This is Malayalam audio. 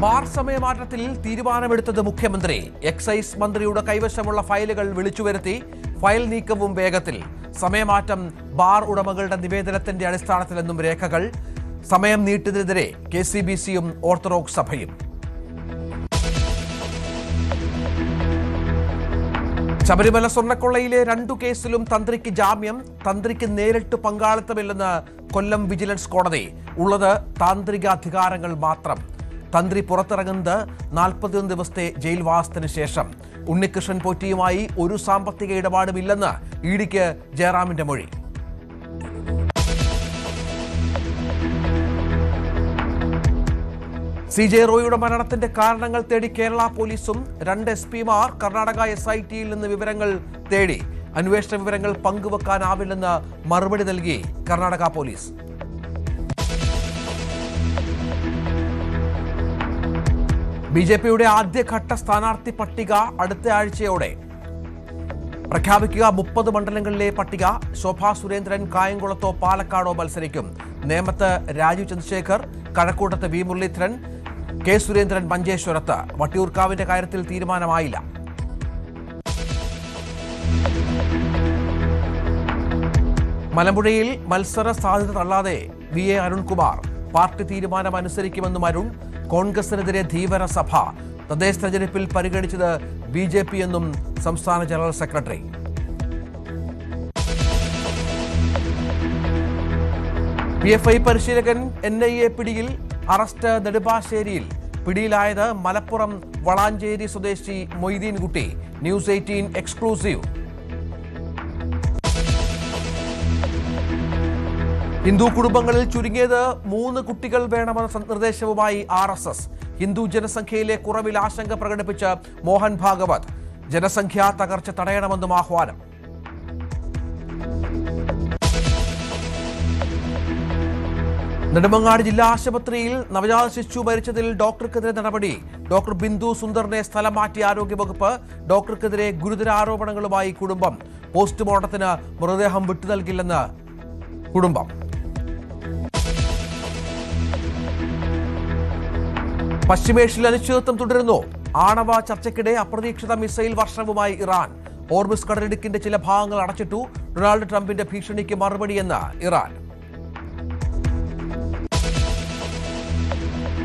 ബാർ സമയമാറ്റത്തിൽ തീരുമാനമെടുത്തത് മുഖ്യമന്ത്രി. എക്സൈസ് മന്ത്രിയുടെ കൈവശമുള്ള ഫയലുകൾ വിളിച്ചുവരുത്തി ഫയൽ നീക്കവും വേഗത്തിൽ. സമയമാറ്റം ബാർ ഉടമകളുടെ നിവേദനത്തിന്റെ അടിസ്ഥാനത്തിലെന്നും രേഖകൾ. സമയം നീട്ടിയതിനെതിരെ KCBCയും ഓർത്തഡോക്സ് സഭയും. ശബരിമല സ്വർണ്ണക്കൊള്ളയിലെ 2 കേസിലും തന്ത്രിക്ക് ജാമ്യം. തന്ത്രിക്ക് നേരിട്ട് പങ്കാളിത്തമില്ലെന്ന് കൊല്ലം വിജിലൻസ് കോടതി. ഉള്ളത് താന്ത്രിക അധികാരങ്ങൾ മാത്രം. തന്ത്രി പുറത്തിറങ്ങുന്നത് 41 ദിവസത്തെ ജയിൽവാസത്തിന് ശേഷം. ഉണ്ണികൃഷ്ണൻ പോറ്റിയുമായി ഒരു സാമ്പത്തിക ഇടപാടുമില്ലെന്ന് ഇഡിക്ക് ജയറാമിന്റെ മൊഴി. CJ റോയിയുടെ മരണത്തിന്റെ കാരണങ്ങൾ തേടി കേരള പോലീസും 2 SP-മാർ കർണാടക SIT-യിൽ നിന്ന് വിവരങ്ങൾ തേടി. അന്വേഷണ വിവരങ്ങൾ പങ്കുവെക്കാനാവില്ലെന്ന് മറുപടി നൽകി കർണാടക പോലീസ്. BJPയുടെ ആദ്യഘട്ട സ്ഥാനാർത്ഥി പട്ടിക അടുത്ത ആഴ്ചയോടെ പ്രഖ്യാപിക്കുക. 30 മണ്ഡലങ്ങളിലെ പട്ടിക. ശോഭാ സുരേന്ദ്രൻ കായംകുളത്തോ പാലക്കാടോ മത്സരിക്കും. നേമത്ത് രാജീവ് ചന്ദ്രശേഖർ, കഴക്കൂട്ടത്ത് V മുരളീധരൻ, K സുരേന്ദ്രൻ മഞ്ചേശ്വരത്ത്. വട്ടിയൂർക്കാവിന്റെ കാര്യത്തിൽ തീരുമാനമായില്ല. മലമ്പുഴയിൽ മത്സര സാധ്യത തള്ളാതെ VA അരുൺകുമാർ. പാർട്ടി തീരുമാനം അനുസരിക്കുമെന്നും അരുൺ. കോൺഗ്രസിനെതിരെ ധീവര സഭ. തദ്ദേശ തെരഞ്ഞെടുപ്പിൽ പരിഗണിച്ചത് BJP എന്നും സംസ്ഥാന ജനറൽ സെക്രട്ടറി. PFI പരിശീലകൻ NIA പിടിയിൽ. അറസ്റ്റ് നെടുമ്പാശ്ശേരിയിൽ. പിടിയിലായത് മലപ്പുറം വളാഞ്ചേരി സ്വദേശി മൊയ്തീൻ കുട്ടി. News 18 exclusive. ഹിന്ദു കുടുംബങ്ങളിൽ ചുരുങ്ങിയത് 3 കുട്ടികൾ വേണമെന്ന നിർദ്ദേശവുമായി RSS. ഹിന്ദു ജനസംഖ്യയിലെ കുറവിൽ ആശങ്ക പ്രകടിപ്പിച്ച മോഹൻ ഭാഗവത്. ജനസംഖ്യാ തകർച്ച തടയണമെന്നും ആഹ്വാനം. നെടുമങ്ങാട് ജില്ലാ ആശുപത്രിയിൽ നവജാത ശിശു മരിച്ചതിൽ ഡോക്ടർക്കെതിരെ നടപടി. ഡോക്ടർ ബിന്ദു സുന്ദറിനെ സ്ഥലം മാറ്റി ആരോഗ്യവകുപ്പ്. ഡോക്ടർക്കെതിരെ ഗുരുതര ആരോപണങ്ങളുമായി കുടുംബം. പോസ്റ്റ്മോർട്ടത്തിന് മൃതദേഹം വിട്ടു നൽകില്ലെന്ന് കുടുംബം. പശ്ചിമേഷ്യയിൽ അനിശ്ചിതത്വം തുടരുന്നു. ആണവ ചർച്ചയ്ക്കിടെ അപ്രതീക്ഷിത മിസൈൽ വർഷവുമായി ഇറാൻ. ഹോർമുസ് കടലിടുക്കിന്റെ ചില ഭാഗങ്ങൾ അടച്ചിട്ടു. ഡൊണാൾഡ് ട്രംപിന്റെ ഭീഷണിക്ക് മറുപടിയെന്ന് ഇറാൻ.